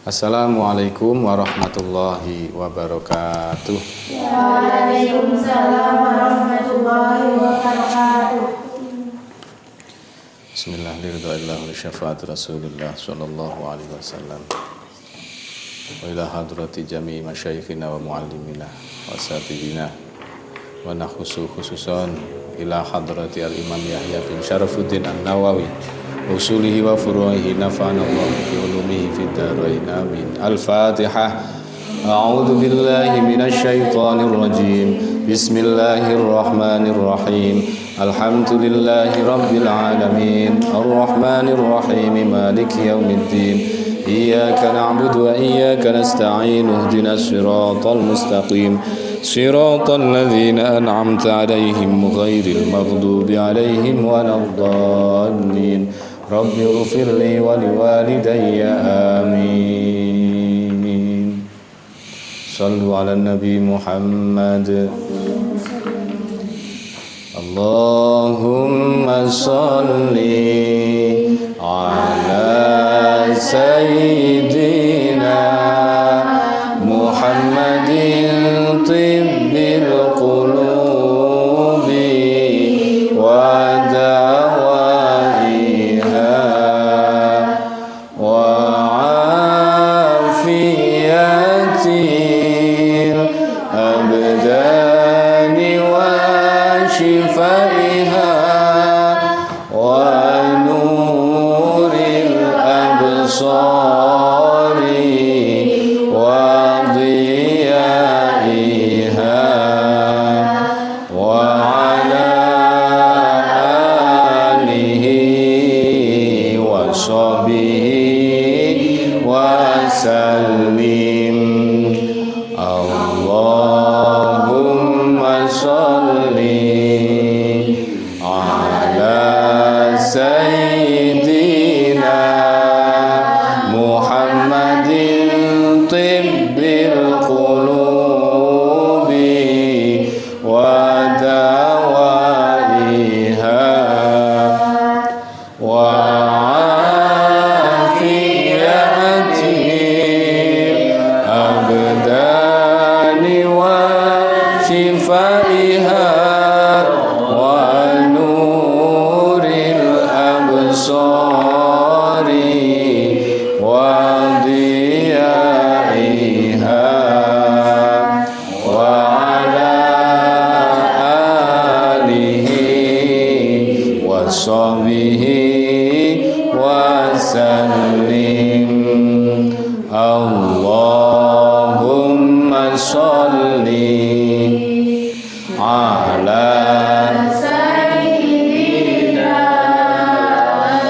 Assalamualaikum warahmatullahi wabarakatuh. Waalaikumsalam warahmatullahi wabarakatuh. Bismillahirrahmanirrahim. Syafaat Rasulullah sallallahu alaihi wasallam. Wa ila hadrati jami'i masyayikhina wa muallimina wa satidina wa khususan ila hadrati al-Imam Yahya bin Syarafuddin An-Nawawi usulihi wa furu'ihi nafa'ana Allah bi ulumihi fid dharain amin. Al-Fatihah. A'udzu billahi minasy syaithanir rajim. Bismillahirrahmanirrahim. Alhamdulillahi rabbil alamin. Arrahmanir rahim. Maliki yaumiddin. Iyyaka na'budu wa iyyaka nasta'in. Ihdinas siratal mustaqim. Siratal ladzina an'amta 'alaihim ghairil maghdubi 'alaihim waladdallin. Rabbi ighfirli wa liwalidayya amin. Sallu ala Nabi Muhammad. Allahumma salli ala Sayyidina Muhammadin tibbil qulubi wa dawaiha wa afiyatil abdani wa shifaiha wa nuril absari wa diyaiha wa ala alihi wa sahbihi wa sallim. Allahumma salli ala Sayyidina Muhammadin tibbil qulubi wa dawaiha wa afiyatil abdani wa shifaiha wa nuril absari wa diyaiha wa ala alihi wa sahbihi wa sallim. Allahumma salli ala Sayyidina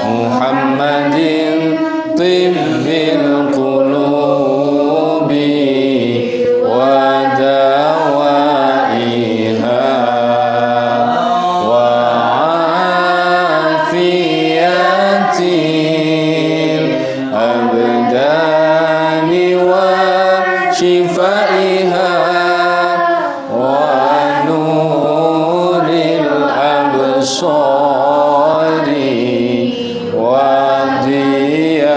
Muhammadin tibbil qulubi wa dawaiha wa afiyatil abdani wa shifaiha wa nuril absari wa diyaiha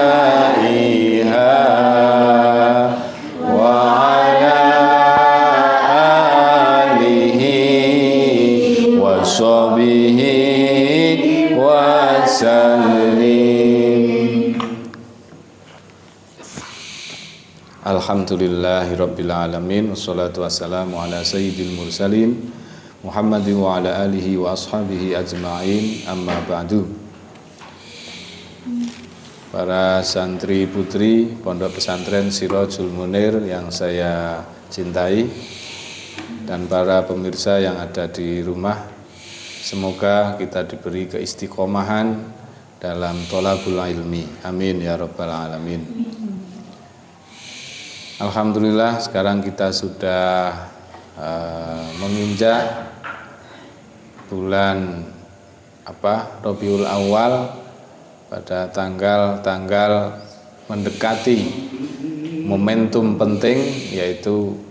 wa ala alihi wa sahbihi wa sallim. Alhamdulillahirabbil alamin. Wassalatu wassalamu ala sayyidil mursalin Muhammadin wa ala alihi wa ashabihi ajma'in. Amma ba'du. Para santri putri Pondok Pesantren Sirajul Munir yang saya cintai dan para pemirsa yang ada di rumah, semoga kita diberi keistiqomahan dalam thalabul ilmi. Amin ya rabbal alamin. Alhamdulillah, sekarang kita sudah menginjak bulan Rabiul Awal pada tanggal mendekati momentum penting, yaitu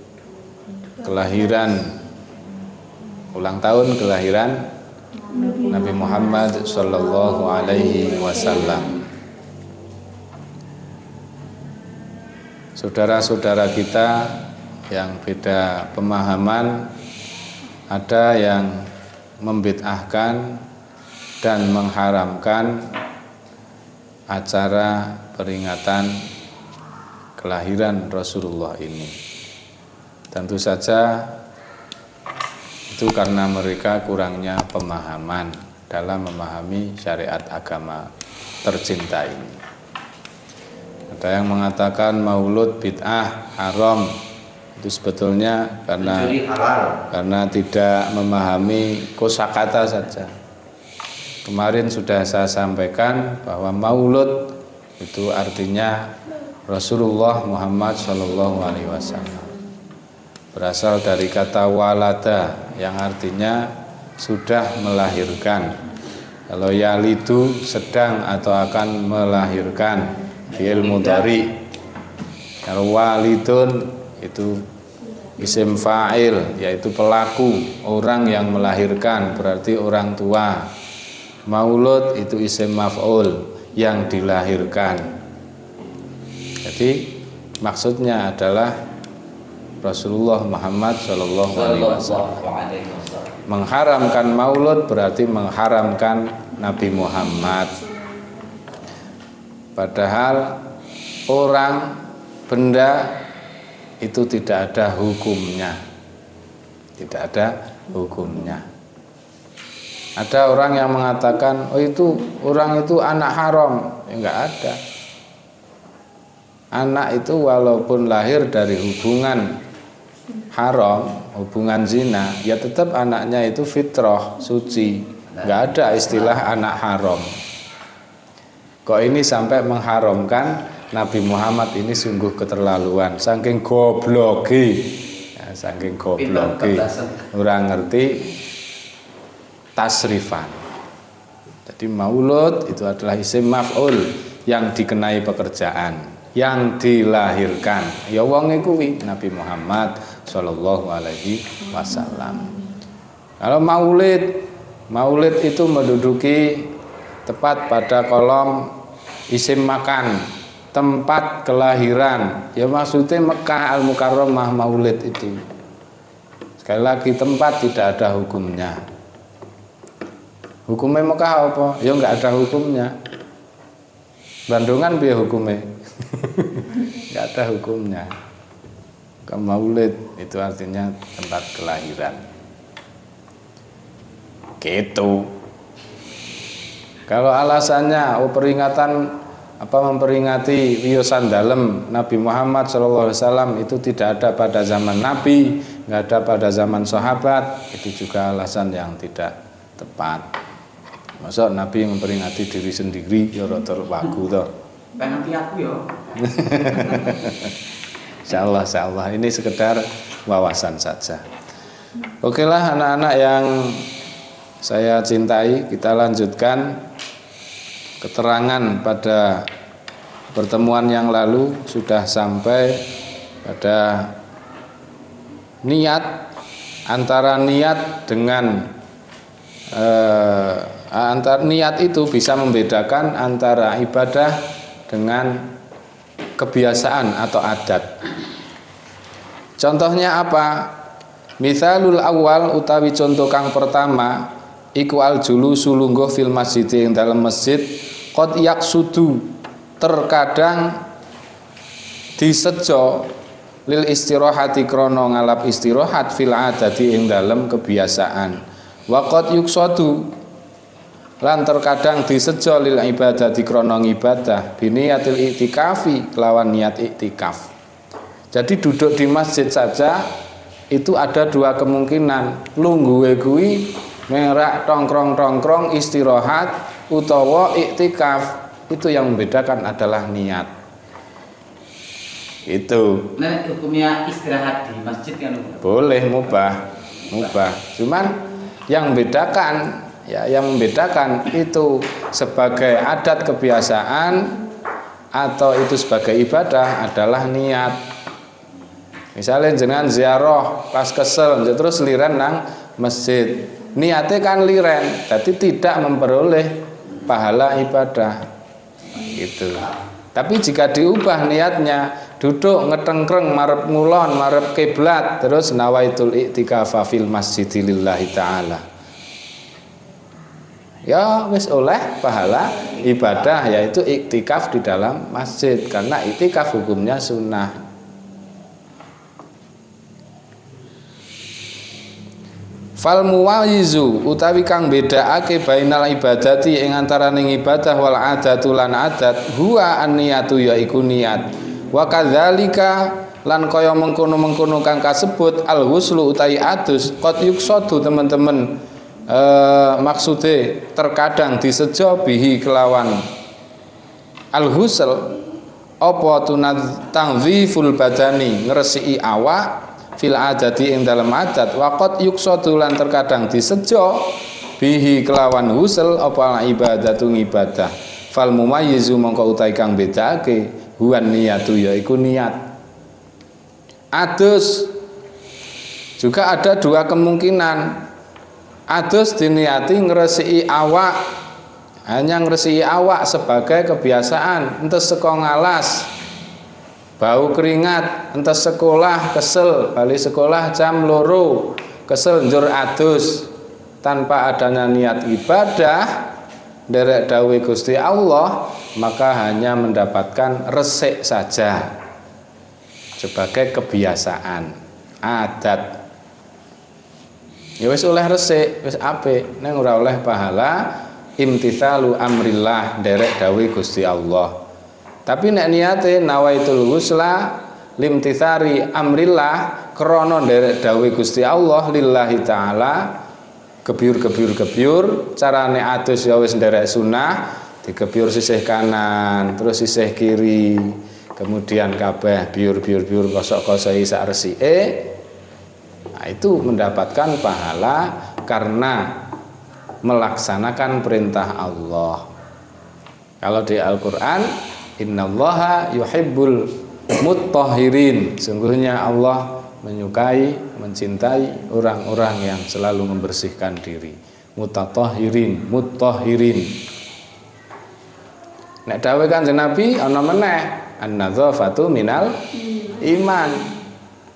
ulang tahun kelahiran Nabi Muhammad sallallahu alaihi wasallam. saudara-saudara kita yang beda pemahaman, ada yang membid'ahkan dan mengharamkan acara peringatan kelahiran Rasulullah ini. Tentu saja itu karena mereka kurangnya pemahaman dalam memahami syariat agama tercinta ini. Ada yang mengatakan maulud bid'ah, haram. Itu sebetulnya karena tidak memahami kosakata saja. Kemarin sudah saya sampaikan bahwa maulud itu artinya Rasulullah Muhammad SAW. Berasal dari kata walada yang artinya sudah melahirkan. Kalau yalidu sedang atau akan melahirkan, fi'il mudhari. Kalau walidun itu isim fa'il, yaitu pelaku, orang yang melahirkan, berarti orang tua. Maulud itu isim maf'ul, yang dilahirkan. Jadi maksudnya adalah Rasulullah Muhammad SAW. Mengharamkan maulud berarti mengharamkan Nabi Muhammad. Padahal orang, benda itu tidak ada hukumnya. Tidak ada hukumnya. Ada orang yang mengatakan, oh itu orang itu anak haram. Ya, enggak ada. Anak itu walaupun lahir dari hubungan haram, hubungan zina, ya tetap anaknya itu fitrah, suci. Enggak ada istilah anak haram. Kok ini sampai mengharamkan Nabi Muhammad ini sungguh keterlaluan. Saking gobloki, ya, saking gobloki. Orang ngerti tasrifan. Jadi maulud itu adalah isim maf'ul yang dikenai pekerjaan, yang dilahirkan. Ya wong kuwi Nabi Muhammad sallallahu alaihi wasallam. Kalau maulid itu menduduki tepat pada kolom isim makan, tempat kelahiran. Ya maksudnya Mekah Al-Mukarramah maulid itu. Sekali lagi tempat tidak ada hukumnya. Hukumnya Mekah apa? Ya enggak ada hukumnya. Bandungan piye hukumnya? Enggak ada hukumnya. Ke maulid itu artinya tempat kelahiran. Gitu. Kalau alasannya peringatan memperingati wiyosan dalem Nabi Muhammad SAW itu tidak ada pada zaman Nabi, enggak ada pada zaman sahabat, itu juga alasan yang tidak tepat. Masa Nabi memperingati diri sendiri ya rada wagu to. Peringati aku ya. Insyaallah ini sekedar wawasan saja. Okelah anak-anak yang saya cintai, kita lanjutkan keterangan pada pertemuan yang lalu sudah sampai pada niat, antara niat dengan antar niat itu bisa membedakan antara ibadah dengan kebiasaan atau adat. Contohnya apa? Mithalul awal utawi contoh kang pertama iku al julusu lungguh fil masjid ing dalam masjid qad yaksudu terkadang disejo lil istirahati krana ngalap istirahat fil adati ing dalam kebiasaan wa qad yuksadu lan terkadang disejo lil ibadati krana ibadah biniyatil i'tikafi kelawan niat i'tikaf. Jadi duduk di masjid saja itu ada dua kemungkinan, lungguhe kuwi merak tongkrong-tongkrong istirahat utawa i'tikaf. Itu yang membedakan adalah niat. Itu. Nah, hukumnya istirahat di masjid kan? Boleh, mubah. Cuman yang membedakan itu sebagai adat kebiasaan atau itu sebagai ibadah adalah niat. Misalnya jenengan ziarah pas kesel terus liren nang masjid, niatnya kan liren, jadi tidak memperoleh pahala ibadah. Gitu. Tapi jika diubah niatnya, duduk ngetengkreng marep ngulon, marep kiblat, terus nawaitul i'tikafa fil masjidi lillahi ta'ala. Ya wis oleh pahala ibadah, yaitu iktikaf di dalam masjid, karena iktikaf hukumnya sunnah. Fal muwayizu utawi kang bedakake bainal ibadati ing antaraning ibadah wal adatu lan adat huwa an-niyatu yaiku niat. Wa kadzalika lan kaya mengkono-mengkono kang kasebut al-ghuslu utawi adus qad yuksadu teman-teman maksude terkadang disejo bihi kelawan al-ghusl apa tunadziful badani ngresiki awak fil adati ing dalam adat waqat yuksadu lan terkadang disejo bihi kelawan husel apa ibadatu ibadah fal mumayyizu mongko utahe kang bedake huwan niyatu yaiku niat. Adus juga ada dua kemungkinan. Adus diniati ngresiki awak, hanya ngresiki awak sebagai kebiasaan, entes saka ngalas bau keringat, entes sekolah kesel, balik sekolah jam loro kesel njur adus tanpa adanya niat ibadah derek dawuh Gusti Allah, maka hanya mendapatkan resik saja sebagai kebiasaan adat. Ya wis oleh resik, wis apik, ning ora oleh pahala imtithalu amrillah derek dawuh Gusti Allah. Tapi nek niate nawaitul ghusla limtithari amrillah krana nderek dawuh Gusti Allah lillahi taala kebyur carane adus ya wis nderek sunah dikebyur sisih kanan terus sisih kiri kemudian kabeh biur kosok-kosoki sak resike. Nah, itu mendapatkan pahala karena melaksanakan perintah Allah. Kalau di Al-Qur'an innallaha yuhibbul mutahhirin, sungguhnya Allah menyukai, mencintai orang-orang yang selalu membersihkan diri. Mutatahhirin, mutahhirin. Nek dawuh Kanjeng Nabi ana meneh an-nadzafatu minal iman,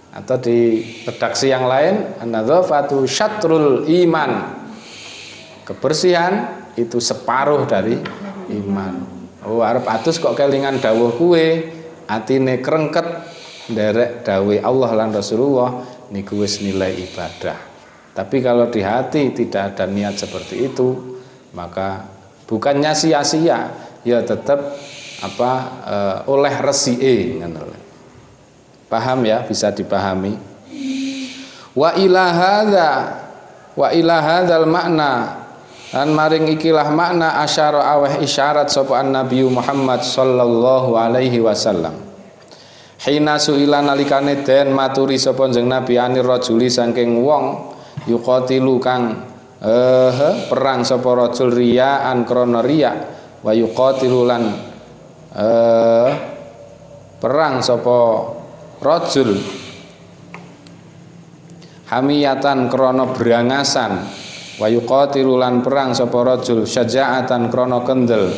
atau di redaksi yang lain an-nadzafatu syatrul iman, kebersihan itu separuh dari iman. Oh arep atus kok kelingan dawuh kuwe, atine krengket nderek dawuh Allah lan Rasulullah, niku wis nilai ibadah. Tapi kalau di hati tidak ada niat seperti itu, maka bukannya sia-sia, ya tetap oleh resike ngono. Paham ya, bisa dipahami. Wa ila hadzal makna dan maring ikilah makna asyara aweh isyarat sapa Nabi Muhammad sallallahu alaihi wasallam. Hina suila nalikane den maturi sapa jeneng Nabi anir rajuli saking wong yuqatilu kang perang sapa rajul riyaan krana riya wa yuqatilu lan perang sapa rajul hamiyatan krana brangasan wa yuqatilu lan perang sapa rajul syaja'atan krana kendel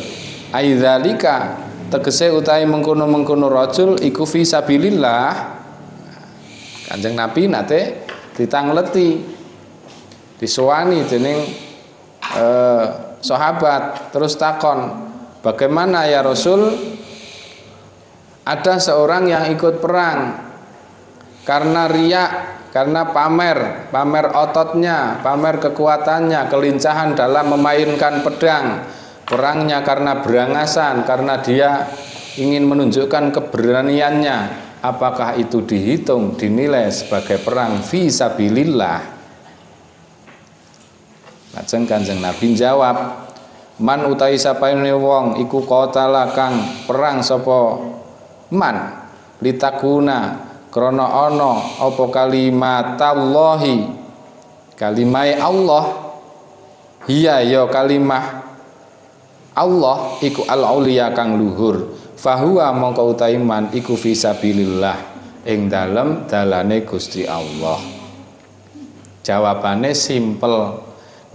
aidzalika tegese utahe mengkono-mengkono rajul iku fi sabilillah. Kanjeng Nabi nate ditangleti disowani dening sahabat terus takon, bagaimana ya Rasul, ada seorang yang ikut perang karena riya, karena pamer ototnya, pamer kekuatannya, kelincahan dalam memainkan pedang. Perangnya karena berangasan, karena dia ingin menunjukkan keberaniannya. Apakah itu dihitung, dinilai sebagai perang fi sabilillah? Lajeng Kanjeng Nabi jawab, man utahi sapane wong iku qatala kang perang sapa man litakuna krana ana apa kalimatallahi, kalimai Allah, hiya ya kalimah Allah iku al-auliya kang luhur, fahuwa mongko utahe man iku fisabilillah ing dalem dalane Gusti Allah. Jawabane simpel,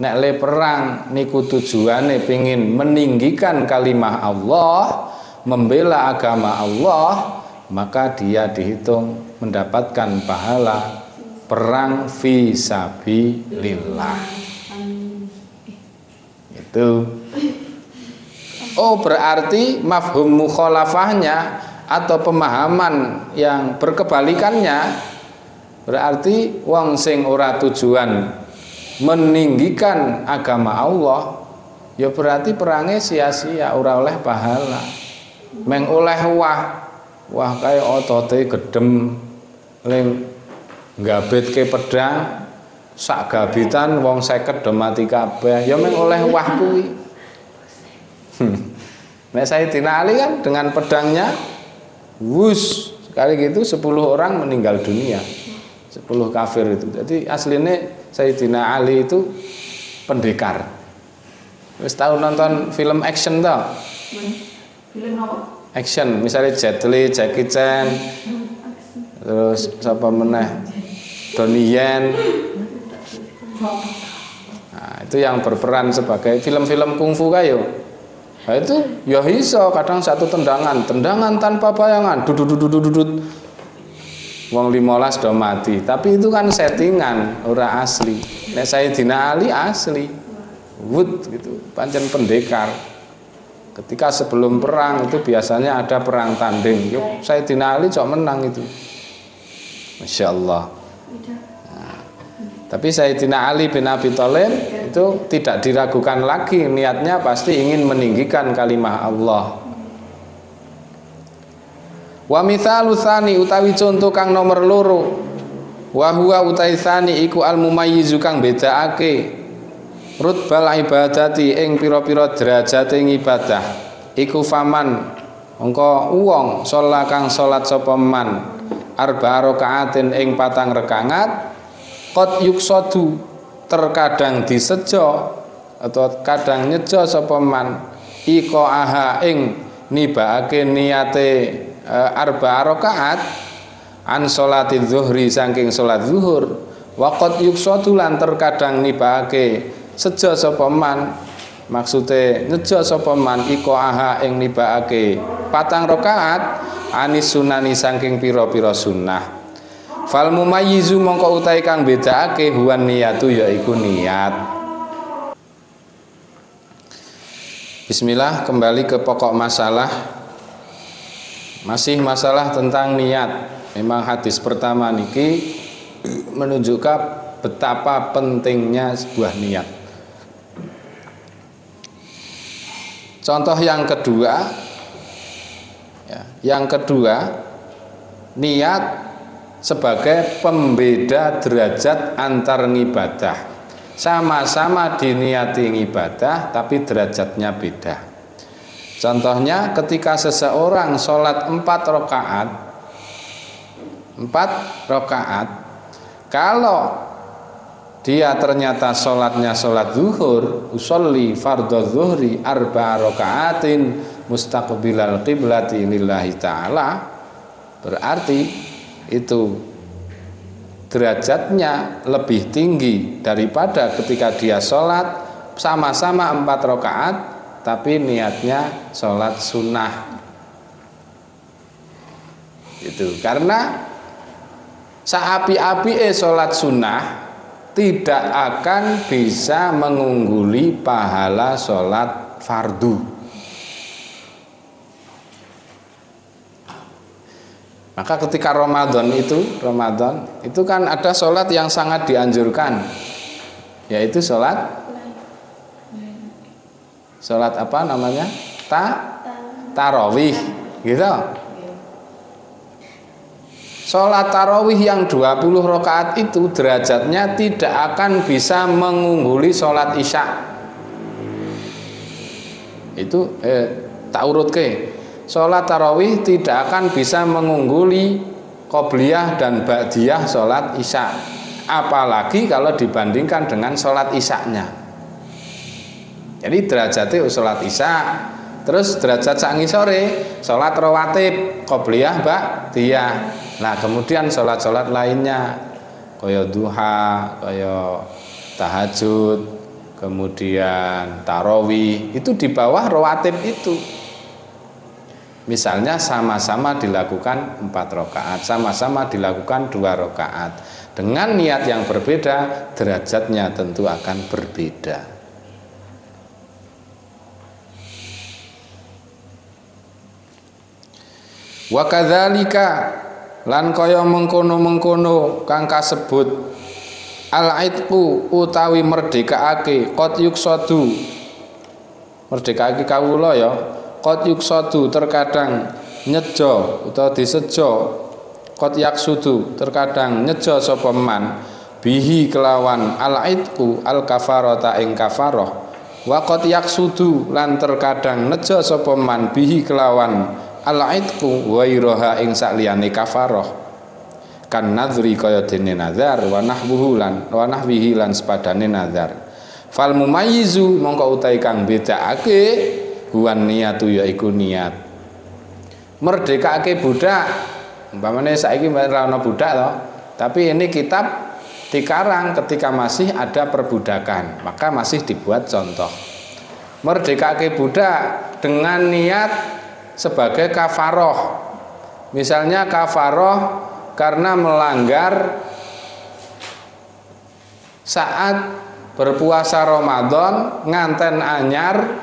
nek le perang niku tujuane pengin meninggikan kalimah Allah, membela agama Allah, maka dia dihitung mendapatkan pahala perang fi sabilillah. Itu. Oh, berarti mafhum mukhalafahnya atau pemahaman yang berkebalikannya, berarti wong sing ora tujuan meninggikan agama Allah, ya berarti perangnya sia-sia, ora oleh pahala. Meng oleh wah kaya otote gedem ling ngabetke pedang sak gabitan wong 50 do mati kabeh, ya meng oleh wah kuwi. Nek Sayyidina Ali kan dengan pedangnya wus sekali gitu 10 orang meninggal dunia, 10 kafir itu. Jadi aslinya Sayyidina Ali itu pendekar. Wis tahu nonton film action toh? Film apa? Action, misalnya Jet Li, Jackie Chan, terus siapa meneh, Donnie Yen. Nah, itu yang berperan sebagai film-film kungfu kayo. Nah, itu ya iso kadang satu tendangan tanpa bayangan, dudut. Wong 15 do mati, tapi itu kan settingan, ora asli. Nek Sayyidina Ali asli. Wud gitu, pancen pendekar. Ketika sebelum perang itu biasanya ada perang tanding. Yuk, Sayyidina Ali cok menang itu. Masya Allah. Nah, tapi Sayyidina Ali bin Abi Thalib itu tidak diragukan lagi, niatnya pasti ingin meninggikan kalimah Allah. Wa mithalu tsani utawi contoh kang nomor loro, wa huwa utawi tsani iku al mumayyizu kang bedaake rutbal ibadati ing pira-pira derajate ibadah iku faman mongko wong sholat kang salat sapa man arba rakaatin ing 4 rakaat qad yuksadu terkadang disejo atau kadang nyejo sapa man iko aha ing nibaake niate arba rakaat an sholati zuhri saking salat zuhur wa qad yuksadu lan terkadang nibaake sejo sapa man maksude nyejo sapa man iko aha ing nibaake 4 rakaat anis sunani saking pira-pira sunnah. Fal mumayyizu mongko utahe kang bedakake huwan niyatu yaiku niat. Bismillah, kembali ke pokok masalah. Masih masalah tentang niat. Memang hadis pertama niki menunjukkan betapa pentingnya sebuah niat. Contoh yang kedua, niat sebagai pembeda derajat antar ibadah. Sama-sama diniati ibadah tapi derajatnya beda. Contohnya ketika seseorang sholat 4 rakaat, kalau dia ternyata sholatnya sholat zuhur, usolli fardhu zuhri 4 rakaatin mustaqbilal qiblati lillahi ta'ala, berarti itu derajatnya lebih tinggi daripada ketika dia sholat sama-sama 4 rakaat tapi niatnya sholat sunnah. Itu karena saapi-api sholat sunnah tidak akan bisa mengungguli pahala sholat fardu. Maka ketika Ramadan itu kan ada sholat yang sangat dianjurkan, yaitu sholat apa namanya? Tarawih, gitu. Sholat tarawih yang 20 rakaat itu derajatnya tidak akan bisa mengungguli sholat isya. Itu tak urut ke. Sholat tarawih tidak akan bisa mengungguli qobliyah dan ba'diyah sholat isya, apalagi kalau dibandingkan dengan sholat isya'nya. Jadi derajatnya sholat isya, terus derajat sangi sore sholat rawatib, qobliyah, ba'diyah. Nah kemudian sholat-sholat lainnya kaya duha, kaya tahajud, kemudian tarawih, itu di bawah rawatib itu. Misalnya sama-sama dilakukan 4 rakaat, sama-sama dilakukan 2 rakaat. Dengan niat yang berbeda, derajatnya tentu akan berbeda. Wa kadzalika lan kaya mengkono-mengkono kang kasebut al-aitqu utawi merdekaake qad yuksadu merdekaake kawula ya qad yuksadu terkadang nyejo utawa disejo qad yaksudu terkadang nyejo sapa man bihi kelawan al-aitqu al-kafarata ing kafarah wa qad yaksudu lan terkadang nejo sapa man bihi kelawan al-aitqu wa iraha ing sakliyane kafarah kan nadri kaya dene nazar wa nahwihi lan sepadane nazar fal mumayyizu mongko utahe kang bedakake huwan niyatu yaiku niat merdekake budak umpamane saiki ora ana budak to tapi ini kitab dikarang ketika masih ada perbudakan maka masih dibuat contoh merdekake budak dengan niat sebagai kafaroh misalnya kafaroh karena melanggar saat berpuasa Ramadan nganten anyar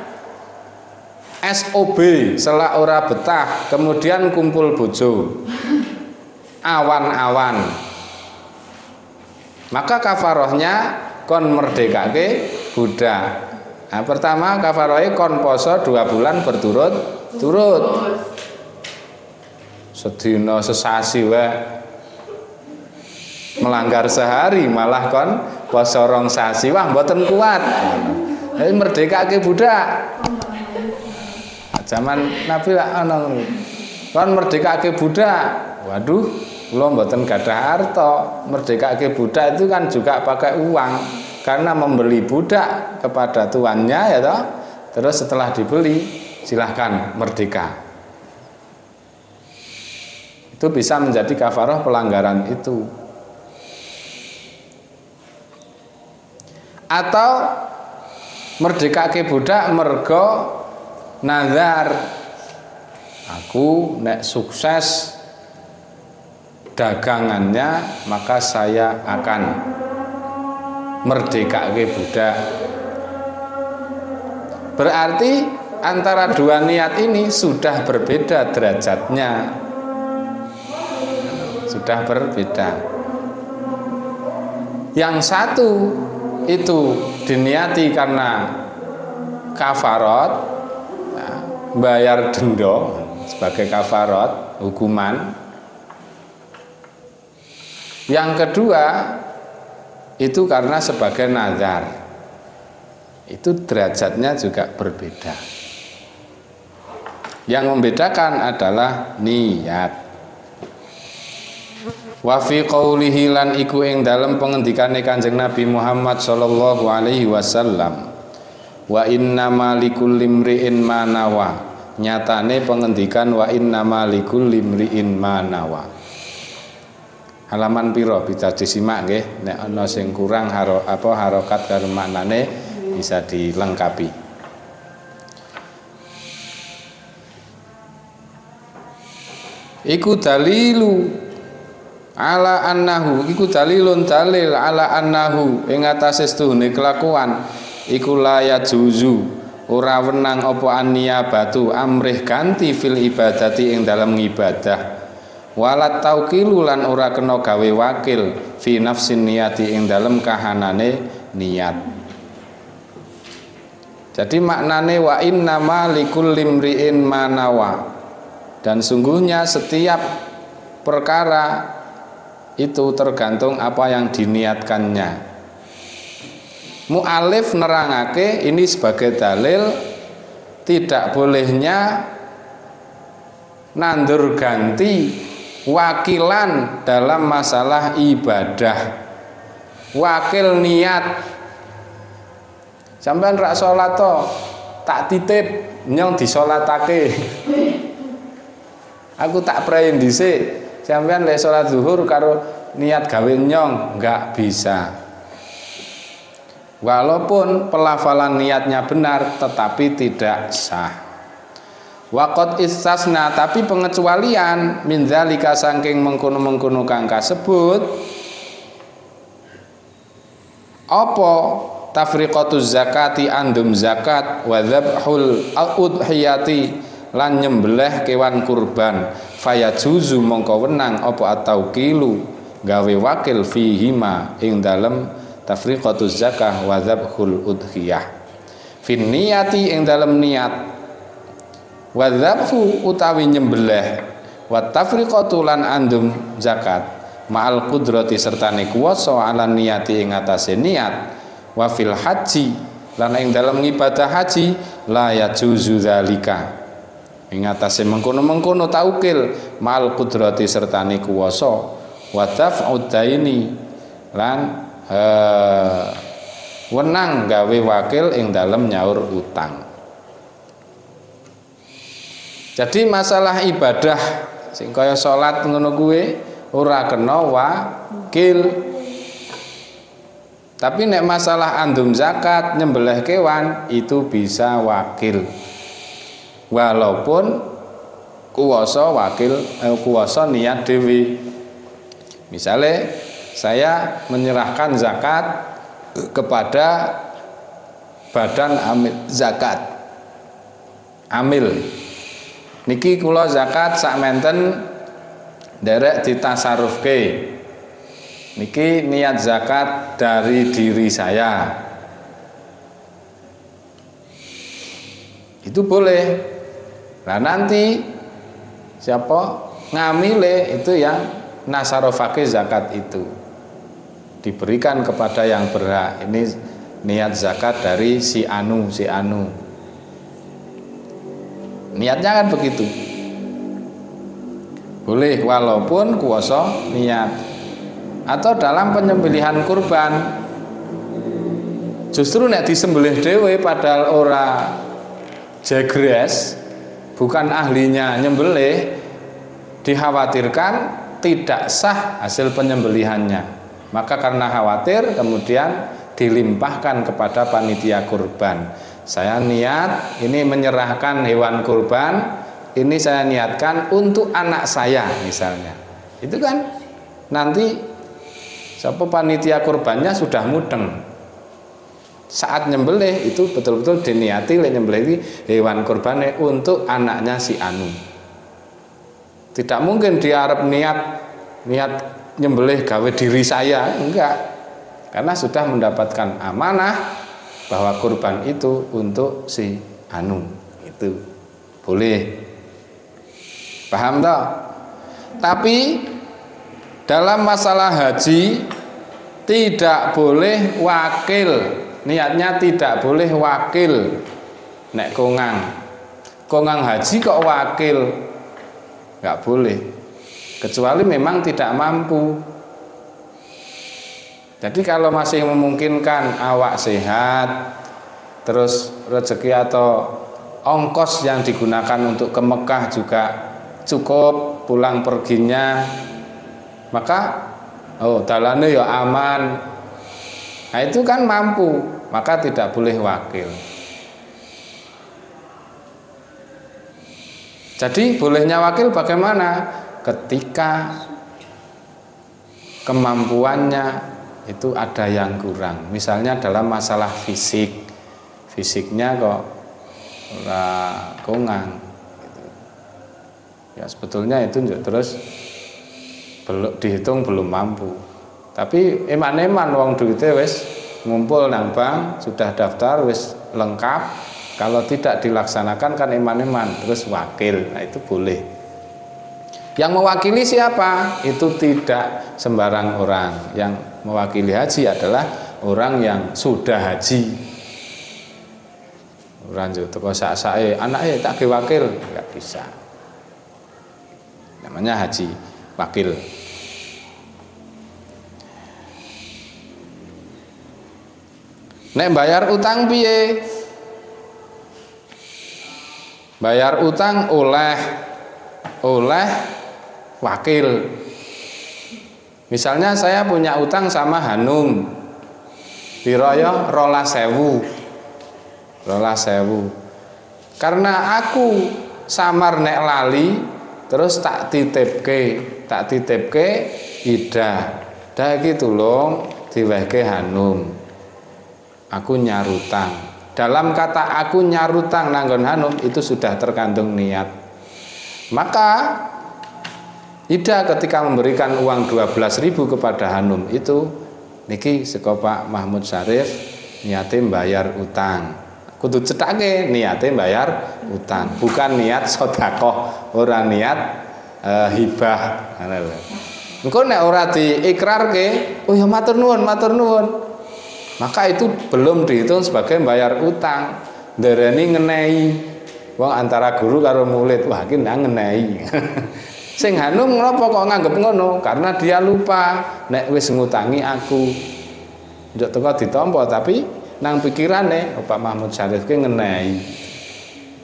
SOB selak ora betah kemudian kumpul bojo awan-awan maka kafarohnya kon merdekake budak. Nah, pertama kafarohnya kon poso 2 bulan berturut-turut sedina sesasi wae melanggar sehari malah kon poso 2 sasi wah mboten kuat. Jadi merdekake budak. Zaman Nabi lah ana kon merdekake budak. Waduh, kula mboten gadah harta. Merdekake budak itu kan juga pakai uang karena membeli budak kepada tuannya ya toh. Terus setelah dibeli silahkan merdeka. Itu bisa menjadi kafarah pelanggaran itu. Atau merdekake budak mergo nazar aku nek sukses dagangannya maka saya akan merdekake budak. Berarti antara 2 niat ini sudah berbeda derajatnya. Sudah berbeda. Yang satu itu diniati karena kafarat bayar denda sebagai kafarat hukuman. Yang kedua itu karena sebagai nazar. Itu derajatnya juga berbeda. Yang membedakan adalah niat. Wa fi qaulihi lan iku ing dalem pengendikane Kanjeng Nabi Muhammad sallallahu alaihi wasallam wa innama likulli imri'in ma nawa nyatane pengendikan wa innama likulli imri'in ma nawa halaman piro bisa disimak nggih nek ana sing kurang harokat karo maknane bisa dilengkapi. Iku dalilu ala annahu iku dalilun dalil ala annahu ing atase setuhune kelakuan iku la yajuzu ora wenang apa anniyabatu amrih ganti fil ibadati ing dalam ngibadah walat tauqilu lan ora kena gawe wakil fi nafsin niyati ing dalam kahanane niat. Jadi maknane wa innama likulli imri'in ma nawa dan sungguhnya setiap perkara itu tergantung apa yang diniatkannya. Mu'alif nerangake ini sebagai dalil tidak bolehnya nandur ganti wakilan dalam masalah ibadah. Wakil niat sampean rak salat to tak titip nyong disolatake. Aku tak prayen dhisik sampean lek salat zuhur karo niat gawe nyong enggak bisa. Walaupun pelafalan niatnya benar tetapi tidak sah. Waqad istasna, tapi pengecualian min dzalika saking mengkono-mengkono kang kasebut apa tafriqatuz zakati andum zakat wa dzabhul udhiyati lan nyembelih kewan kurban fayajuzu mongko wenang apa atauqilu gawe wakil fihima ing dalem tafriqatuz zakah wa dzabhul udhiyah fin niyati ing dalem niat wa dzabhu utawi nyembelih wa tafriqatu lan andum zakat ma'al qudrati sertane kuwasa ala niyati ing atase niat wa fil haji lan ing dalam ibadah haji la yajuzu dzalika ing atase mengkono-mengkono taukil ma'al qudrati sertane kuwasa wa daf'ud daini lan wenang gawe wakil ing dalem nyaur utang. Jadi masalah ibadah sing kaya salat ngono kuwi ora kena wakil. Tapi nek masalah andum zakat nyembelih kewan itu bisa wakil. Walaupun kuwasa wakil kuwasa niat dhewe. Misale saya menyerahkan zakat kepada badan amil zakat. Amil niki kula zakat sak menten nderek ditasarufke. Niki niat zakat dari diri saya. Itu boleh. Nah nanti siapa ngamile itu yang nasarofake zakat itu diberikan kepada yang berhak. Ini niat zakat dari si anu. Niatnya kan begitu. Boleh walaupun kuwasa niat. Atau dalam penyembelihan kurban justru nek disembelih dhewe padahal ora jagres, bukan ahlinya nyembelih, dikhawatirkan tidak sah hasil penyembelihannya. Maka karena khawatir kemudian dilimpahkan kepada panitia kurban. Saya niat ini menyerahkan hewan kurban, ini saya niatkan untuk anak saya misalnya. Itu kan nanti siapa panitia kurbannya sudah mudeng. Saat nyembelih itu betul-betul diniati nyembelih hewan kurban untuk anaknya si anu. Tidak mungkin dia harap niat nyembelih gawe diri saya, enggak. Karena sudah mendapatkan amanah bahwa kurban itu untuk si anu. Itu boleh. Paham toh? Tapi dalam masalah haji tidak boleh wakil. Niatnya tidak boleh wakil. Nek kongang haji kok wakil, nggak boleh. Kecuali memang tidak mampu. Jadi kalau masih memungkinkan awak sehat, terus rezeki atau ongkos yang digunakan untuk ke Mekah juga cukup pulang perginya, maka dalane ya aman. Nah itu kan mampu, maka tidak boleh wakil. Jadi bolehnya wakil bagaimana? Ketika kemampuannya itu ada yang kurang. Misalnya dalam masalah fisiknya kok kongang. Ya sebetulnya itu terus dihitung belum mampu. Tapi eman-eman wong duite wis ngumpul nang bank, sudah daftar wis lengkap. Kalau tidak dilaksanakan kan eman-eman terus wakil. Nah itu boleh. Yang mewakili siapa? Itu tidak sembarang orang. Yang mewakili haji adalah orang yang sudah haji. Orang itu kok sak-sake anake tak ge wakil, enggak bisa. Namanya haji wakil. Nek bayar utang piye? Bayar utang oleh wakil. Misalnya saya punya utang sama Hanum Piroyo rola sewu. Karena aku samar nek lali terus tak titipke Ida. Dah iki tulung diwehke Hanum. Aku nyarutang. Dalam kata aku nyarutang nanggon Hanum itu sudah terkandung niat. Maka Ida ketika memberikan uang 12.000 kepada Hanum itu niki saka Pak Mahmud Syarif niate bayar utang. Kudu cethake niate bayar utang, bukan niat sedekah, ora niat hibah. Ngono lho. Engko nek ora diikrarke, oh ya matur nuwun. Maka itu belum dihitung sebagai bayar utang. Ndarani ngenehi. Wong antara guru karo murid, wah iki nang ngenehi. Sing Hanum ngopo kok nganggep ngono? Karena dia lupa nek wis ngutangi aku. Njok teko ditampa tapi nang pikirane Pak Mahmud Syarif ki ngenehi.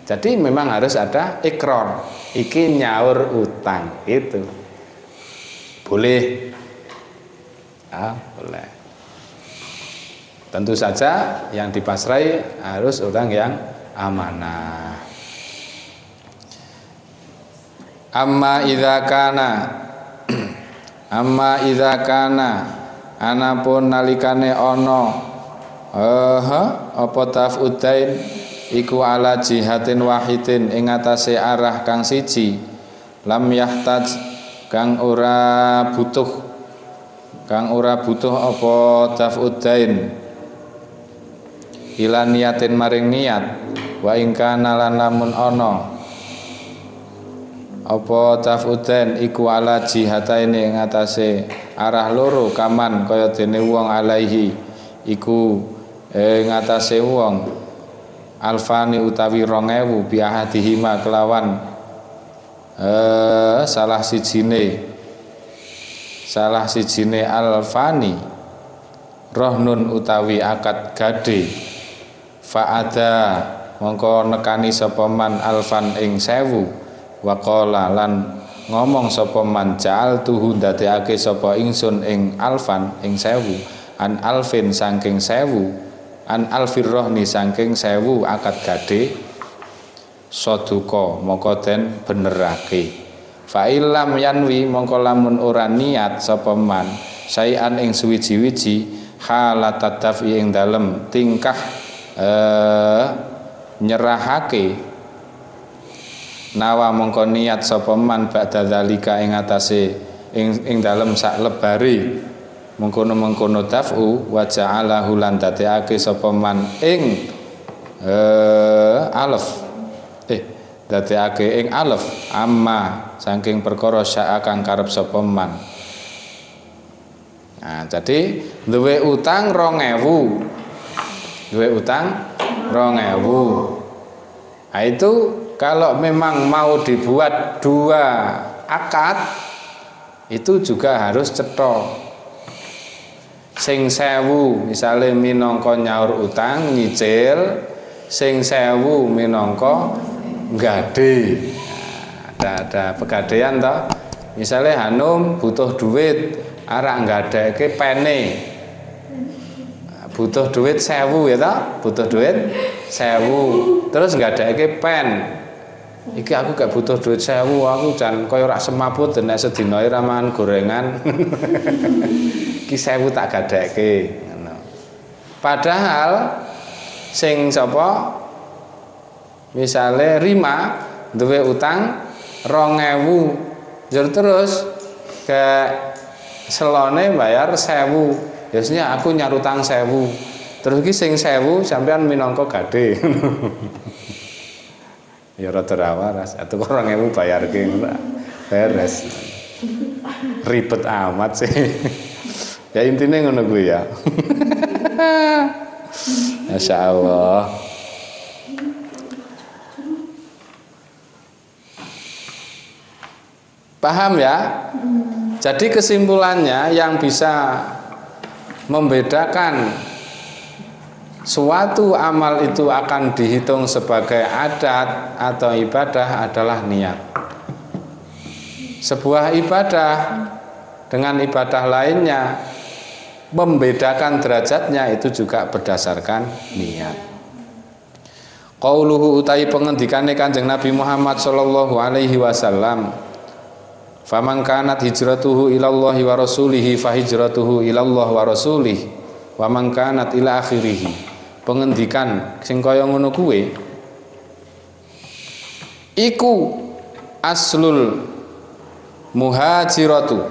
Jadi memang harus ada ikrar. Iki nyaur utang itu. Boleh. Boleh. Tentu saja yang dipasrai harus orang yang amanah. Amma idza kana anapun nalikane ana apa taf'udain iku ala jihatin wahidin ing atase arah kang siji lam yahtaj kang ora butuh apa taf'udain ila niatin maring niat wa ing kana lan lamun ana apa taf'udain iku ala jihataini ing atase arah loro kaman kaya dene wong alaihi iku ing atase wong alfani utawi 2000 biahadihima kelawan salah sijine alfani rohnun utawi akad gade faada mongko nekani sapa man alfan ing 1000 waqala lan ngomong sapa man ja'altuhu ndadekake sapa ingsun ing alfan ing 1000 an alfin saking 1000 an alfir rohni saking 1000 akad gade saduqa mongko den benerake fa illam yanwi mongko lamun ora niat sapa man sayan ing suwiji-wiji halatad dafi ing dalem tingkah nyerahake nawa mongko niat sapa man ba'da dzalika ing atase ing dalem sak lebare mengkono daf'u wa ja'alahu lan dadekake sapa man ing dadekake ing alaf amma saking perkara sya kang karep sapa man. Nah, jadi duwe utang 2000. Nah, itu kalau memang mau dibuat 2 akad itu juga harus cetha. Sing 1000 misale minangka nyaur utang nyicil, sing 1000 minangka gade. Nah, ada pegadaian toh. Misale Hanum butuh duit, arek nggadeke pene. Butuh duit 1000 ya toh? Butuh duit 1000. Terus nggadeke pen. Iki aku gak butuh duit 1000, aku jan kaya ora semaput nek sedina ora mangan gorengan. Iki 1000 tak gadeke ngono. Padahal sing sapa misale Rima duwe utang 2000 terus ke selone bayar 1000. Biasanya aku nyarutang 1000. Terus iki sing 1000 sampean minangka gade. Ya rada waras, atuh 2000 bayarke ora beres. Ribet amat sih. Ya intinya ngono kuwi ya. Masyaallah. Paham ya? Jadi kesimpulannya yang bisa membedakan suatu amal itu akan dihitung sebagai adat atau ibadah adalah niat. Sebuah ibadah dengan ibadah lainnya membedakan derajatnya itu juga berdasarkan niat. Qauluhu utai pengendikane Kanjeng Nabi Muhammad sallallahu alaihi wasallam, faman kanat hijratuhu ilallahi wa rasulihi fa hijratuhu ilallah wa rasulih wa man kanat ila akhirih. Pengendikan sing kaya ngono kuwe iku aslul muhajiratu,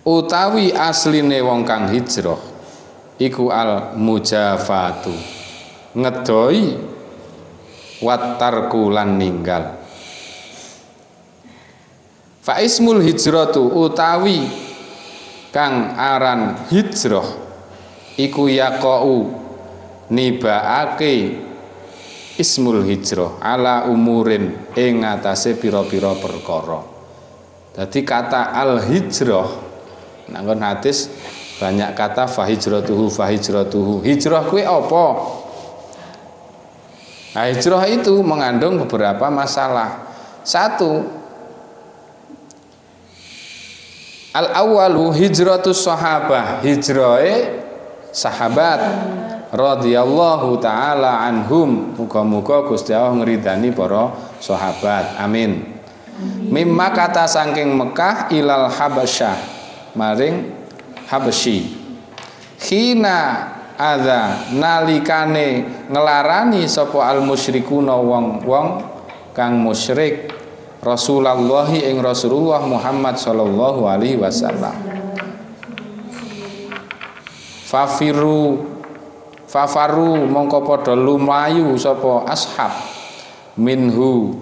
utawi asline wong kang hijrah iku al mujafatu, ngedoi watarku lan ninggal. Fa ismul hijratu, utawi kang aran hijrah iku yaqau nibaake ismul hijrah ala umurin ing atase pira-pira perkara. Dadi kata al hijrah nang hadis banyak kata fahijratuhu. Hijrah kuwi apa? Nah, hijrah itu mengandung beberapa masalah. Satu, al awalu hijratus sahabah, hijrahe sahabat radhiyallahu taala anhum. Muga-muga Gusti Allah ngridani para sahabat. Amin. Mimma kata saking Mekah ilal Habasyah maring Habasyi. Khina ada nalikane ngelarani sapa al musyrikuna wong-wong kang musyrik Rasulullah ing Rasulullah Muhammad sallallahu alaihi wasallam. Fafaru mongko padha lumayu sapa ashab minhu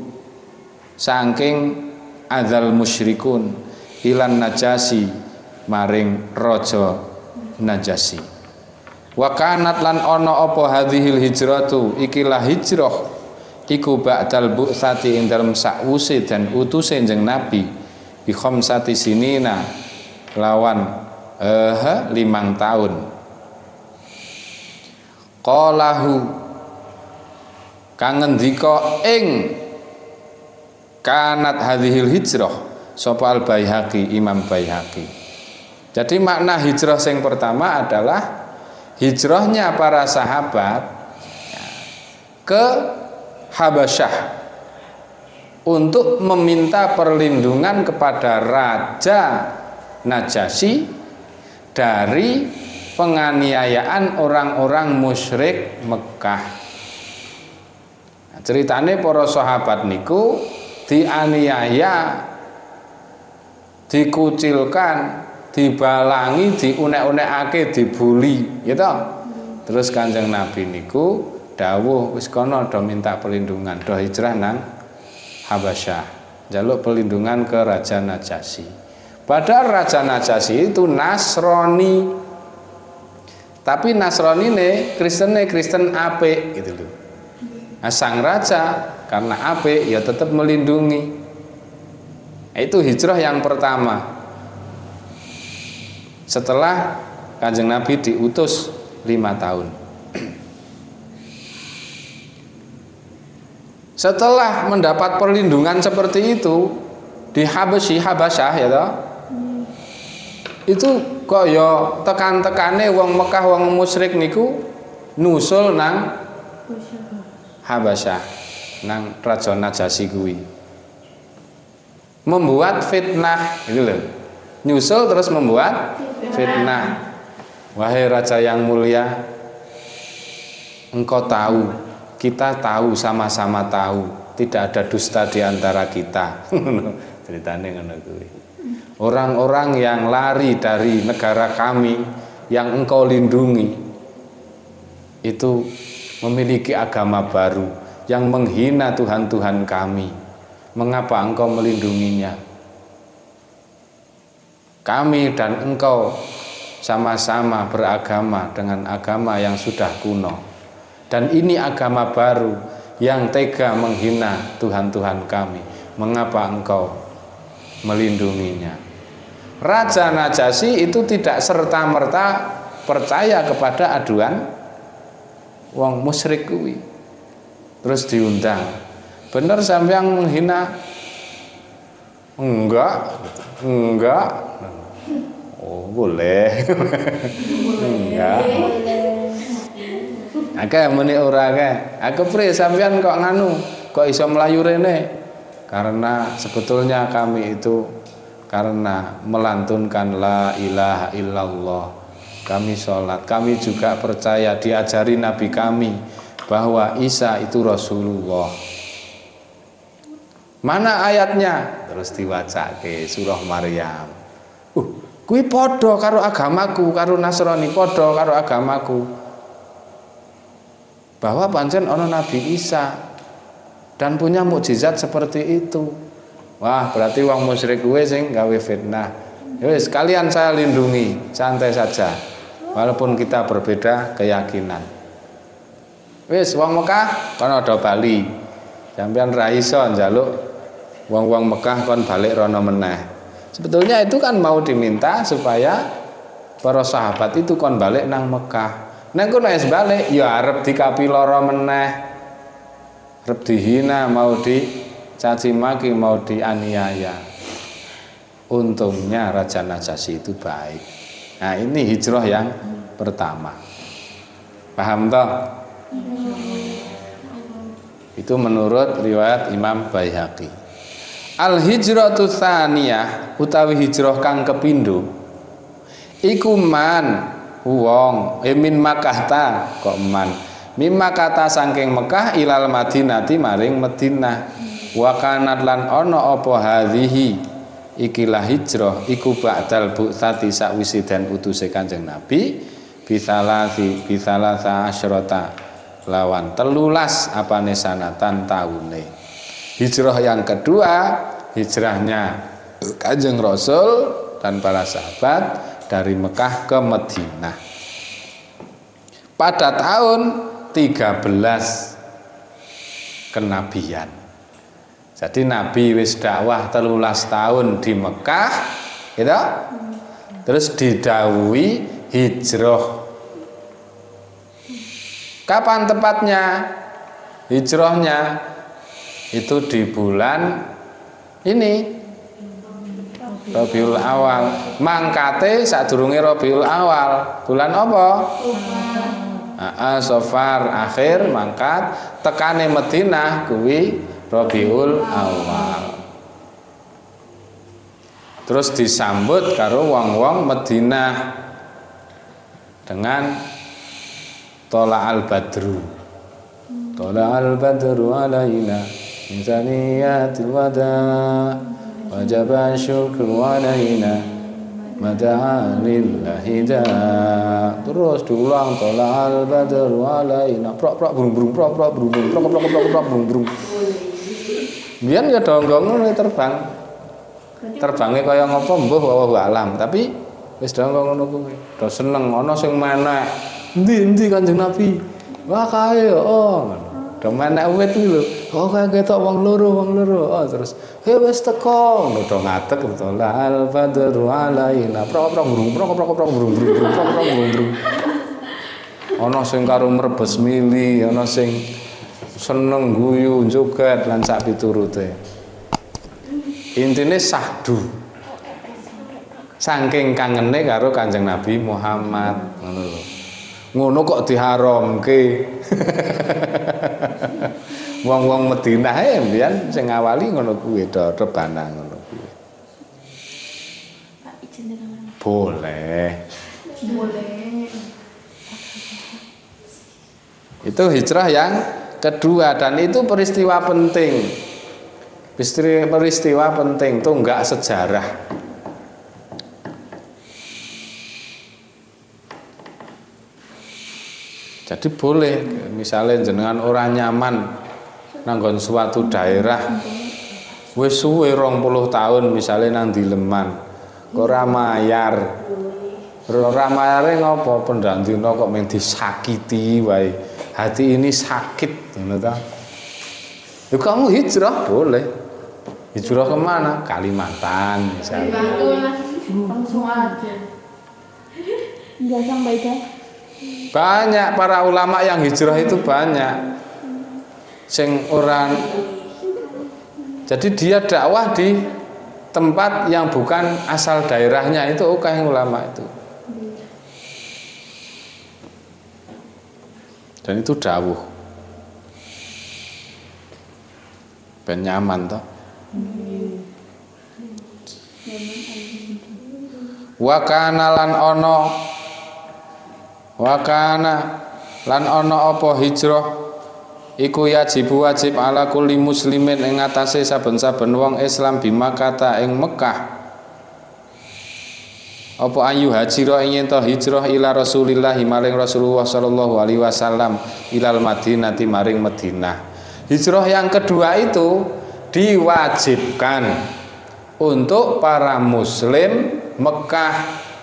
saking adzal musyrikun ilan Najasi maring raja Najasi. Wa kanat lan ana apa hadhil hijratu, ikilah hijrah iku ba'dal bu'tsati ing dalem sakwuse dan utuse Kanjeng Nabi bi khamsati sinina lawan 5 tahun. Qalahu kang ngendika ing kanat hadhil hijrah sapa al Baihaqi, Imam Baihaqi. Jadi makna hijrah yang pertama adalah hijrahnya para sahabat ke Habasyah untuk meminta perlindungan kepada Raja Najasyi dari penganiayaan orang-orang musyrik Mekah. Nah, ceritane para sahabat niku dianiaya, dikucilkan, dibalangi, diunek-unekake, dibuli, gitu. Terus Kanjeng Nabi niku dawuh wis kono do minta perlindungan, do hijrah nang Habasyah, jaluk perlindungan ke Raja Najasyi. Padahal Raja Najasyi itu Nasrani, tapi Nasrani Kristen apik gitu loh. Nah, sang raja karena apik ya tetap melindungi. Itu hijrah yang pertama. Setelah Kanjeng Nabi diutus 5 tahun. Setelah mendapat perlindungan seperti itu di Habasyah ya toh. Itu kaya tekan-tekane wong Mekah wong musyrik niku nusul nang Habasyah nang Raja Najasyi kuwi. Membuat fitnah itu loh. Nyusul terus membuat fitnah. Wahai raja yang mulia, engkau tahu, kita tahu, sama-sama tahu, tidak ada dusta di antara kita. Ceritanya ngono kuwi. Orang-orang yang lari dari negara kami yang engkau lindungi itu memiliki agama baru yang menghina Tuhan-Tuhan kami. Mengapa engkau melindunginya? Kami dan engkau sama-sama beragama dengan agama yang sudah kuno. Dan ini agama baru yang tega menghina Tuhan-Tuhan kami. Mengapa engkau melindunginya? Raja Najasyi itu tidak serta-merta percaya kepada aduan wong musyrik kuwi. Terus diundang. Bener sampeyan menghina? Enggak. Oh boleh. Enggak. Akeh muni ora akeh. Aku pri sampean kok nganu, kok iso mlayu rene? Karena sebetulnya kami itu karena melantunkan la ilaha illallah. Kami sholat, kami juga percaya diajari Nabi kami bahwa Isa itu Rasulullah. Mana ayatnya? Terus diwacake surah Maryam. Kuwi padha karo agamaku, karo Nasrani padha karo agamaku. Bahwa pancen ana Nabi Isa dan punya mukjizat seperti itu. Wah, berarti wong musyrik kuwe sing gawe fitnah. Ya wis, kalian saya lindungi, santai saja. Walaupun kita berbeda keyakinan. Wis, wong Mekah kono do Bali. Sampeyan ra iso njaluk wong-wong Mekah kon balik rono meneh. Sebetulnya itu kan mau diminta supaya para sahabat itu kon balik nang Mekah. Nang kono wis balik ya arep dikapi lara meneh. Arep dihina, mau dicaci maki, mau dianiaya. Untungnya Raja Najasyi itu baik. Nah, ini hijrah yang pertama. Paham toh? Itu menurut riwayat Imam Baihaqi. Al hijratu tsaniyah utawi hijrah kang kepindho iku man wong min Makkah kok man mim Makkah saking Mekah ilal Madinati maring Madinah wa kanat lan ana apa hadhihi ikilah hijrah iku ba'dal bu'tsati sakwise den utuse Kanjeng Nabi bisalasa asyrata lawan 13 apane sanatan taune. Hijrah yang kedua, hijrahnya Kanjeng Rasul dan para sahabat dari Mekah ke Madinah. Pada tahun 13 kenabian. Jadi Nabi wis dakwah 13 tahun di Mekah, gitu. Terus didhawuhi hijrah. Kapan tepatnya hijrahnya? Itu di bulan ini Rabiul Awal. Mangkate sadurunge Rabiul Awal. Bulan apa? Safar akhir mangkat tekane Madinah kuwi Rabiul Awal. Terus disambut karo wong-wong Madinah dengan Tola al-Badru. Tola al-Badru alaina insaniyatil wada wajaba syukru alaina mada'alillahi da. Terus diulang tola al-Badru alaina prok brung prok brung prok brung. Biyen ya donggong terbang. Terbangnya kaya ngapa mbuh wallahu alam, tapi wis donggong ngono kuwi. Do seneng ana sing menek. Endi Kanjeng Nabi? Wah kae ngono. Do menek wit iki lho. Oh kae ketok wong loro. Oh terus wis teko ngono do ngatek betul. Al badru alaina. Prok brung. Ana sing karo mrebes mili, ana sing seneng guyu joget lan sak piturute. Intine sahdu. Saking kangene karo Kanjeng Nabi Muhammad ngono lho. Ngono kok diharamke. Wong-wong Madinah mbiyen sing ngawali ngono kuwi do rebana ngono kuwi. Pak izin dengan Boleh. boleh. Itu hijrah yang kedua dan itu peristiwa penting. Peristiwa penting, tonggak sejarah. Jadi boleh, misalnya jenengan orang nyaman nanggon suatu daerah, wis suwe 20 tahun misalnya nang Dileman, kok ora mayar. Ora mayare ngopo pendandina kok mung disakiti wae. Hati ini sakit, ngono ta? Ya kamu hijrah boleh. Hijrah kemana? Kalimantan misalnya. Langsung aja. Enggak sampai kan? Banyak para ulama yang hijrah itu banyak. Sing orang. Jadi dia dakwah di tempat yang bukan asal daerahnya itu yang ulama itu. Dan itu dawuh. Ben nyaman toh. Wa kana lan ana apa hijrah iku wajib ala kulli muslimin ing atase saben-saben wong Islam bimakata ing Mekah. Apa ayu hajira ing yen to hijrah ila Rasulillah maring Rasulullah sallallahu alaihi wasallam ilal Madinati maring Madinah. Hijrah yang kedua itu diwajibkan untuk para muslim Mekah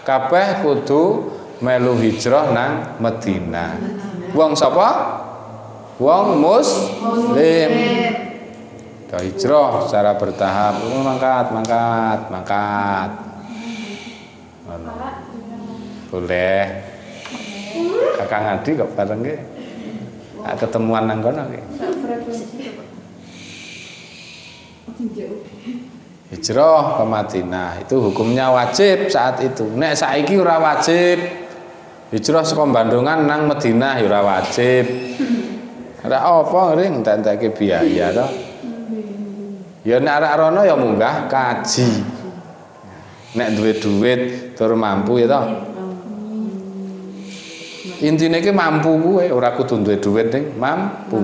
kabeh kudu melu hijrah nang Madinah. Wong sapa? Wong muslim. Hijrah secara bertahap, mangkat. Boleh. Kakak Ngadi kok bareng nggih. Ketemuan nang kono nggih. Hijrah ke Madinah itu hukumnya wajib saat itu. Nek saiki ora wajib. Hijrah saka Bandungan nang Madinah ya ora wajib. Ora apa ring entek-entekke biaya to. Ya nek arek rono ya munggah kaji. Nek duwe duit tur mampu ya toh. Intine iki mampu kuwe, ora kudu duwe duit ning mampu.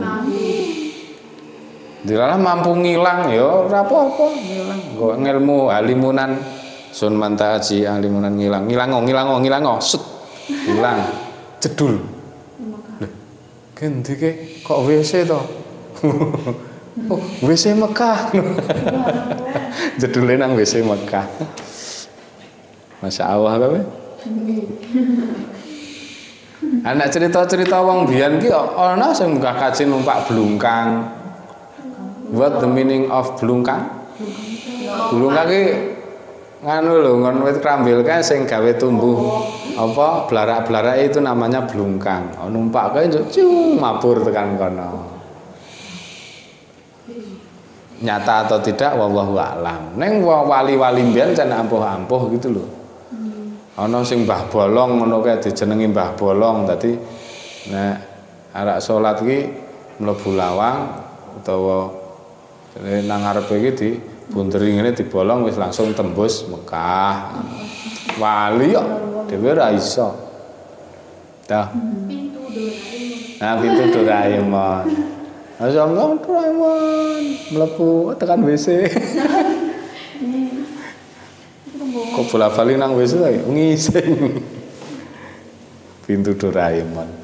Dilalah mampu ngilang ya ora apa-apa ngilang. Nggo ngelmu alimunan sun manta aji alimunan ngilang set hilang jedul. Lho, gendi ke kok WC to? Oh, WC Mekah. Jedule nang WC Mekah. Masya Allah kowe. Anak cerita-cerita wong biyen ki ana sing munggah kaji numpak blungkang. What the meaning of blungkang? Blungkang ki nganu lho, ngon wit krambil kae sing gawe tumbuh apa blarak-blarak itu namanya blungkang. Numpak kae cung mabur tekan kono. Nyata atau tidak wallahu a'lam. Ning wali-wali mbiyen jan ampuh-ampuh gitu lho. Ana sing Mbah Bolong ngono kae dijenengi Mbah Bolong. Dadi nek arek salat ki mlebu lawang utawa nang ngarepe iki dibunderi ngene dibolong wis langsung tembus Mekah. Wali kok dhewe ora iso. Dah. Pintu Doraemon. Asal Doraemon mlebu tekan WC. Kok bola-bali nang WC ae ngising. Pintu Doraemon.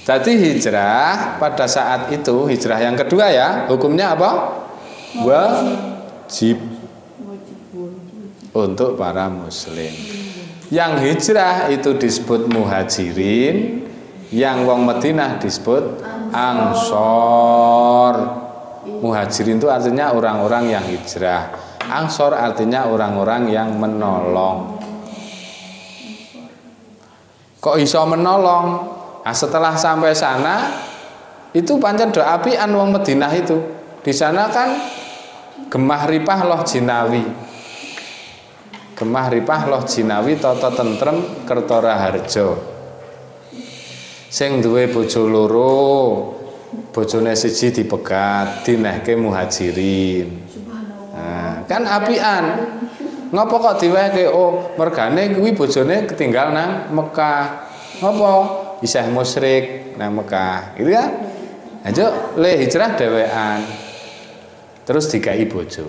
Jadi hijrah pada saat itu hijrah yang kedua ya, hukumnya apa? Wajib untuk para muslim. Yang hijrah itu disebut muhajirin, yang wong Madinah disebut ansor. Muhajirin itu artinya orang-orang yang hijrah. Ansor artinya orang-orang yang menolong. Kok iso menolong? Nah, setelah sampai sana itu pancen do apian wong Madinah itu. Di sana kan gemah ripah loh jinawi. Gemah ripah loh jinawi tata tentrem kertora harjo. Sing duwe bojo loro, bojone siji dipegat, dinehke muhajirin. Nah, kan apian. Ngopo kok diwehke? Oh, mergane kuwi bojone ketinggal nang Mekah. Ngopo? Isih musyrik nang Mekah. Gitu ya? Ayo le hijrah dhewean. Terus dikai bojo.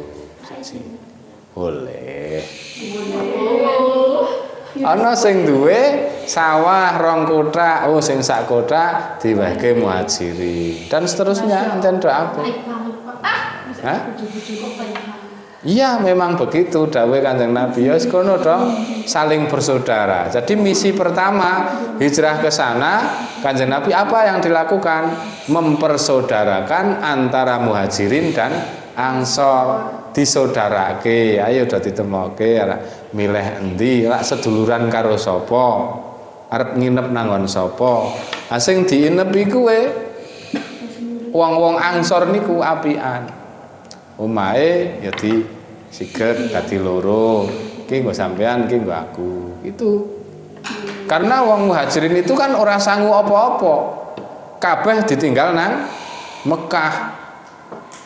Boleh. Ana sing duwe sawah 2 kotak, oh sing sak kotak diwehke muhajirin. Dan seterusnya enten do apa? Hah? Iya memang begitu dawuh Kanjeng Nabi ya kono dong saling bersaudara. Jadi misi pertama hijrah ke sana Kanjeng Nabi apa yang dilakukan? Mempersaudarakan antara muhajirin dan ansor, disaudarake. Ayo do ditemoke arek milih endi, lak seduluran karo sapa, arep nginep nang sapa. Ha sing diinep iku wong-wong ansor niku apian. Omahe ya di siget dadi loro. Iki nggo sampean, iki nggo aku. Itu. Karena wong muhajirin itu kan ora sangu apa-apa. kabeh ditinggal nang Mekah.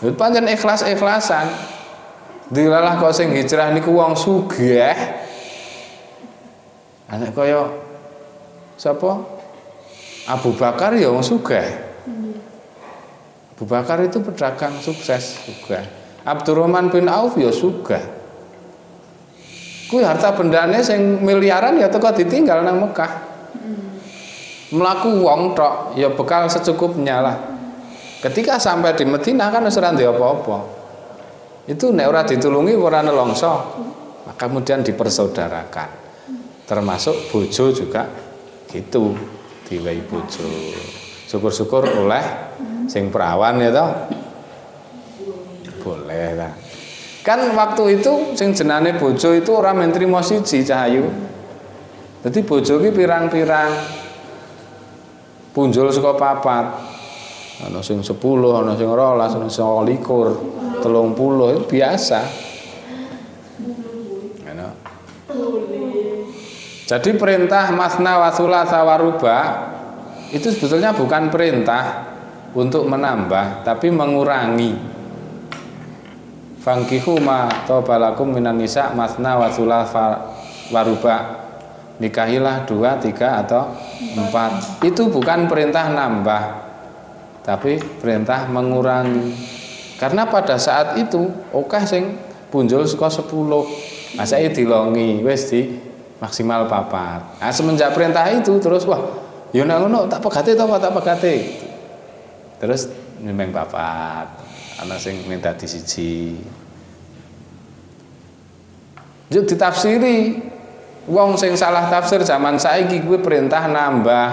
Lha pancen ikhlas-ikhlasan. Dilalah kok sing hijrah niku wong sugih. Anak kaya sapa? Abu Bakar ya wong sugih. Abu Bakar itu pedagang sukses juga. Abdurrahman bin Auf ya sugih. Kuwi harta bendane sing miliaran ya teko ditinggal nang Mekah. Mlaku wong tok ya bekal secukupnya lah. Ketika sampai di Madinah kan wis ora ndek apa-apa. Itu nek ora ditulungi ora nelongso. Maka kemudian dipersaudarakan. Termasuk bojo juga gitu, diwehi bojo. Syukur-syukur oleh sing perawan ya toh. Boleh lah. Kan waktu itu sing jenane bojo itu ora men trimo siji Cahayu. Dadi bojo ki pirang-pirang punjul saka papat. Ana sing 10, ana sing 12, ana sing 21, 30 itu biasa. Ana. Jadi perintah masna wa thulatsa wa ruba itu sebetulnya bukan perintah untuk menambah tapi mengurangi. Fankihu ma tabalakum minan nisa masna wa thulatsa wa ruba. Nikahilah 2, 3 atau 4. Itu bukan perintah nambah, tapi perintah mengurangi. Karena pada saat itu akeh sing punjul saka 10. Masake dilongi wis di maksimal 4. Nah, semenjak perintah itu terus wah, ya nek ngono tak pegate to tak pegate. Terus nyembeng 4. Ana sing minta di siji. Yo ditafsiri. Wong sing salah tafsir zaman saiki kuwi perintah nambah.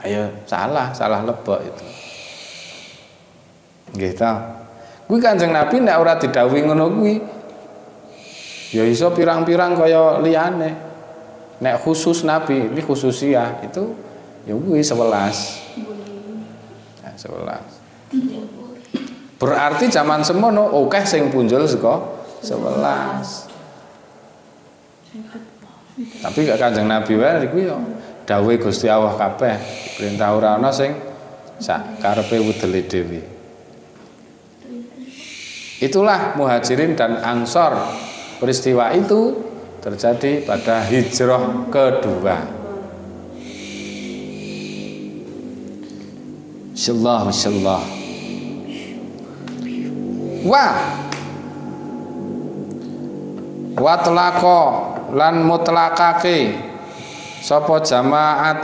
Ayo salah lebok itu. Nggih ta. Kuwi Kanjeng Nabi nek ora didhawuhi ngono kuwi ya iso pirang-pirang kaya liyane. Nek khusus Nabi, ini khususiah itu ya kuwi 11. Nah, 11. Berarti zaman semono akeh sing punjul saka 11. Tapi gak Kanjeng Nabi wae iku ya dawuhe Gusti Allah kabeh. Perintah ora ana sing sak karepe wedele dhewe. Itulah Muhajirin dan Ansor. Peristiwa itu terjadi pada hijrah kedua. Insyaallah. Wa talaqo lan mutlakake sapa jamaah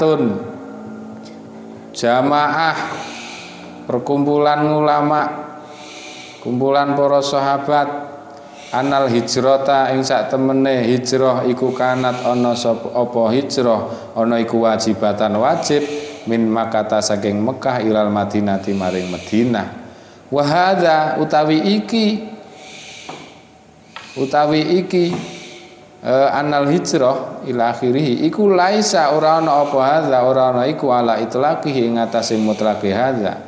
perkumpulan ulama, kumpulan para sahabat anal hijrata ing sak temene hijrah iku kanat ana sapa apa hijrah ana iku wajibatan wajib min Makkah saking Mekah ilal Madinati maring Madinah. Wa hadza utawi iki anal hijrah ila akhirih iku laisa ora ana apa hadza ora ana iku ala itlaqihi ing atase mutlaqi hadza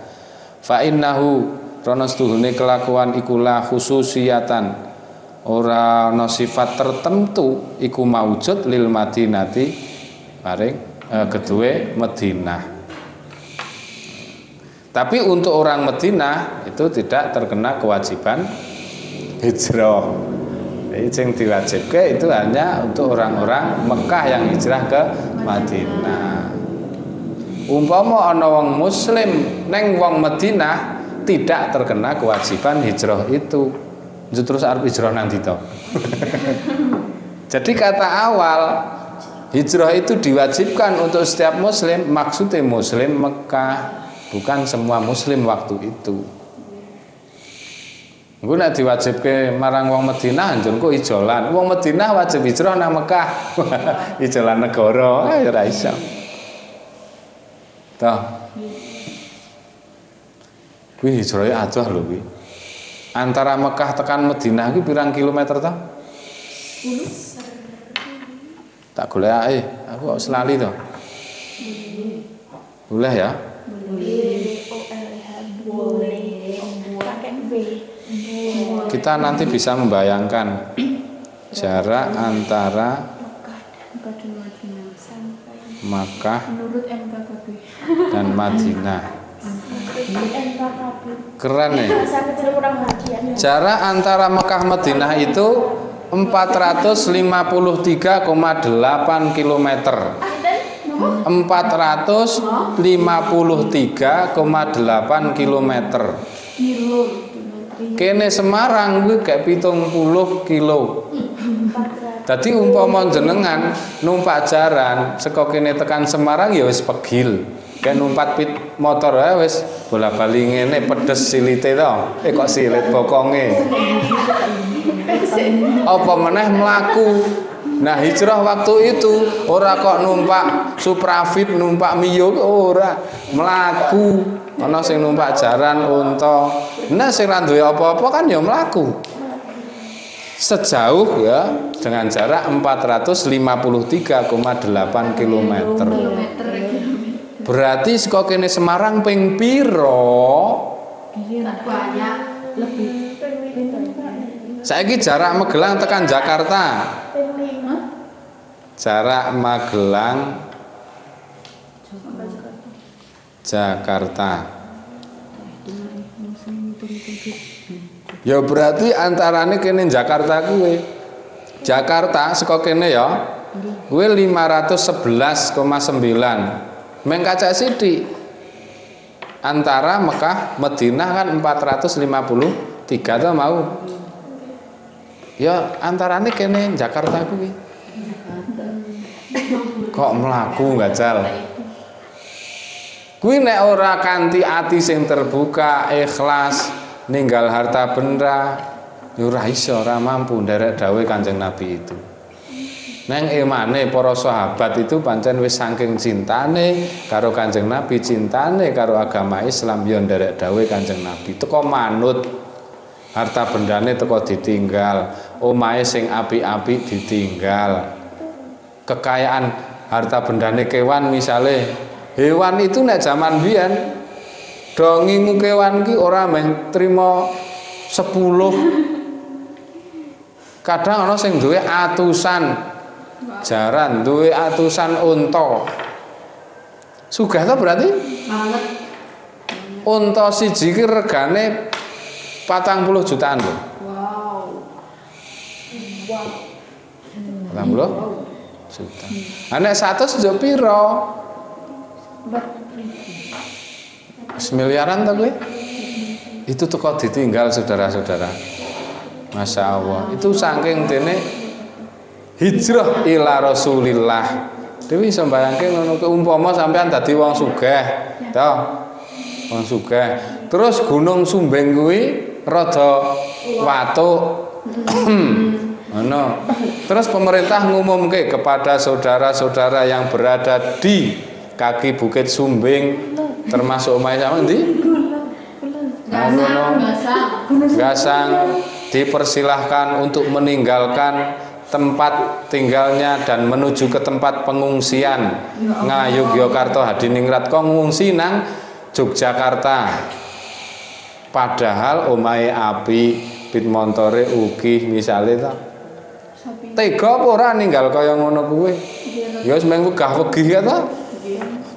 fa innahu rono stuhune kelakuan iku la khususiyatan ora ana sifat tertentu iku maujud lil Madinati maring kedue Madinah. Tapi untuk orang Madinah itu tidak terkena kewajiban hijrah. Yang diwajibkan itu hanya untuk orang-orang Mekah yang hijrah ke Madinah. Umpama ana wong muslim neng wong Madinah tidak terkena kewajiban hijrah itu. Terus arep hijrah nanti to. Jadi kata awal hijrah itu diwajibkan untuk setiap muslim, maksudnya muslim Mekah, bukan semua muslim waktu itu. Engko nek diwajibke marang wong Madinah anjur kok ijolan. Wong Madinah wajib hijrah nang Mekah. Ijolan negara, ora iso. Toh. Kuwi hijrahe adoh lho kuwi. Antara Mekah tekan Madinah kuwi pirang kilometer toh? 10. Tak golekake, aku kok selali to. Boleh ya? Kita nanti bisa membayangkan jarak antara Makkah menurut NKKB dan Madinah. Keren ya. Saya kecil kurang bahagia. Jarak antara Mekah Madinah itu 453,8 km. 453,8 km. Kene Semarang kuwi kayak 70 kilo. Dadi umpama jenengan numpak jaran saka kene tekan Semarang ya wis pegil. Kayak numpak motor ya wis bola-bali ngene pedes silite to. Kok silit bokonge. Apa meneh mlaku. Nah, hijrah waktu itu ora kok numpak Suprafit, numpak Mio ora, mlaku. Ana sing numpak jaran unta. Nah, sing ra duwe apa-apa kan ya mlaku. Sejauh ya dengan jarak 453,8 km. Berarti saka kene Semarang ping piro? Banyak lebih. Saiki jarak Magelang tekan Jakarta. Jarak Magelang Jakarta. Ya berarti antarane kene Jakarta kuwi. Jakarta saka kene ya. Kuwi 511,9. Meng kaca sithik. Antara Mekah Madinah kan 453 to mau. Ya antarane kene Jakarta kuwi. Kok mlaku gajal. Kuwi nek ora kanthi ati sing terbuka, ikhlas, ninggal harta benda, ya ora iso, ora mampu nderek dawuh Kanjeng Nabi itu. Neng emane para sahabat itu pancen wis saking cintane karo Kanjeng Nabi, cintane karo agama Islam ya nderek dawuh Kanjeng Nabi. Teko manut harta bendane teko ditinggal, omahe sing apik-apik ditinggal. Kekayaan harta bendane kewan misale, hewan itu nek zaman biyen do ngingu kewan ki ora meh trima 10. Kadang ana sing duwe atusan jaran, duwe atusan unta. Sugih to berarti? Banget. Unta siji ki regane 40 jutaan lho. Wow. 40 juta. Nek 100 yo piro? 1 miliaran to kowe? Itu teko ditinggal saudara-saudara. Masya Allah. Itu saking dene hijrah ila Rasulillah. Dewi iso mbayangke ngono ku umpama sampean dadi wong sugih, to. Wong sugih. Terus Gunung Sumbing kuwi rada watuk. Ngono. Terus pemerintah ngumumke kepada saudara-saudara yang berada di kaki Bukit Sumbing termasuk omahe sampean ndi? Gasang dipersilahkan untuk meninggalkan tempat tinggalnya dan menuju ke tempat pengungsian. Ngayogyakarta Hadiningrat kok ngungsi nang Yogyakarta. Padahal omahe api, pit montore ugi misale ta. Tega apa ora ninggal kaya ngono kuwi? Ya wis mengko gah wegih ya ta.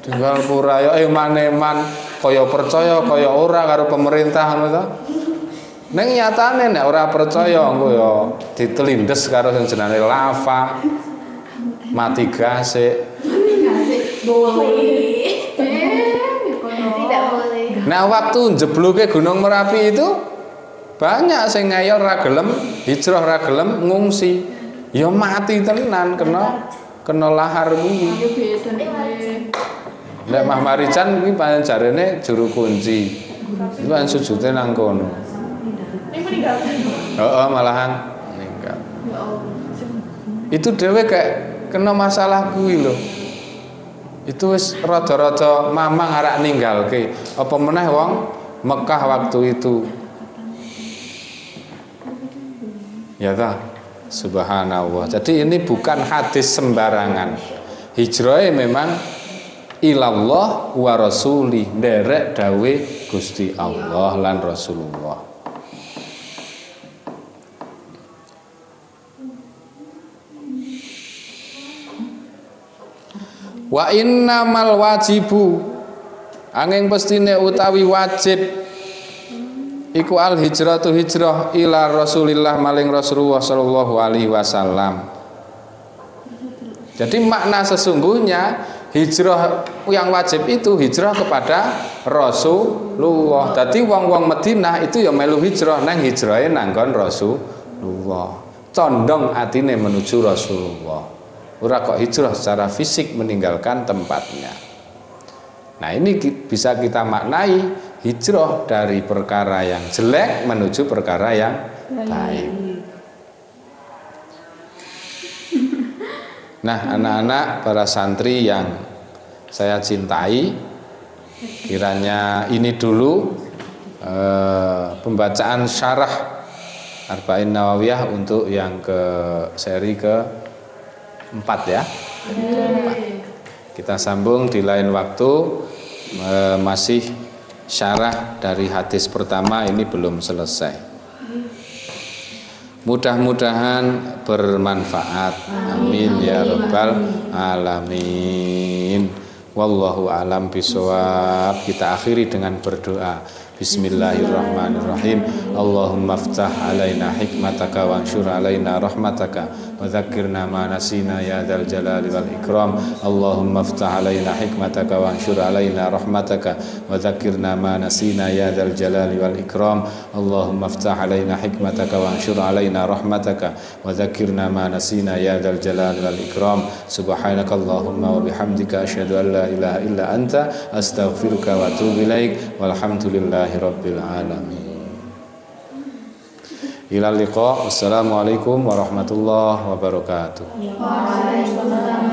Tinggal pura ya eman-eman kaya percaya kaya ora karo pemerintah ngono ta. Ning nyatane nek ora percaya engko ya ditelindes karo sing jenenge lava. Mati gasik. Boleh. Tidak boleh. Nah, waktu njebluke Gunung Merapi itu banyak sing ngayal ra gelem, hijrah ra gelem ngungsi. Ya mati tenan kena lahar kuwi. Nek Mah Marican kuwi pancen jarene juru kunci. Iku kan sujude nang kono. Heeh, malahan meninggal. Itu dhewe kayak kena masalah kuwi lho. Itu wis rada-rada mamang arek ninggalke. Apa meneh wong Mekah waktu itu. Ya ta? Subhanallah. Jadi ini bukan hadis sembarangan. Hijrah memang ilallah wa rasuli, nderek dawe Gusti Allah lan Rasulullah. Wa innamal wajibu Anging pestine utawi wajib iku al hijratu hijrah ila Rasulillah maling Rasulullah sallallahu alaihi wasallam. Jadi makna sesungguhnya hijrah yang wajib itu hijrah kepada Rasulullah. Dadi wong-wong Madinah itu ya melu hijrah nang hijrahe nanggon Rasulullah. Condong atine menuju Rasulullah. Ora kok hijrah secara fisik meninggalkan tempatnya. Nah, ini bisa kita maknai hijrah dari perkara yang jelek menuju perkara yang baik. Nah, anak-anak para santri yang saya cintai, kiranya ini dulu pembacaan syarah Arba'in Nawawiyah untuk yang seri ke-4 ya. 4. Kita sambung di lain waktu, masih syarah dari hadis pertama ini belum selesai. Mudah-mudahan bermanfaat. Amin ya rabbal alamin. Wallahu alam bisawab. Kita akhiri dengan berdoa. Bismillahirrahmanirrahim. Allahumma ftah alaina hikmataka wa ansyur alaina rahmataka wa dzakirna ma nasina ya dzal jalali wal ikram. Allahumma ftah alaina hikmataka wa ansyur alaina rahmataka wa dzakirna ma nasina ya dzal jalali wal ikram. Allahumma ftah alaina hikmataka wa ansyur alaina rahmataka wa dzakirna ma nasina ya dzal jalali wal ikram. Subhanakallahumma wa bihamdika asyhadu an la ilaha illa anta astaghfiruka wa atubu ilaik. Walhamdulillahi rabbil alamin. Ila liqa. Wassalamualaikum warahmatullahi wabarakatuh. Waalaikumsalam.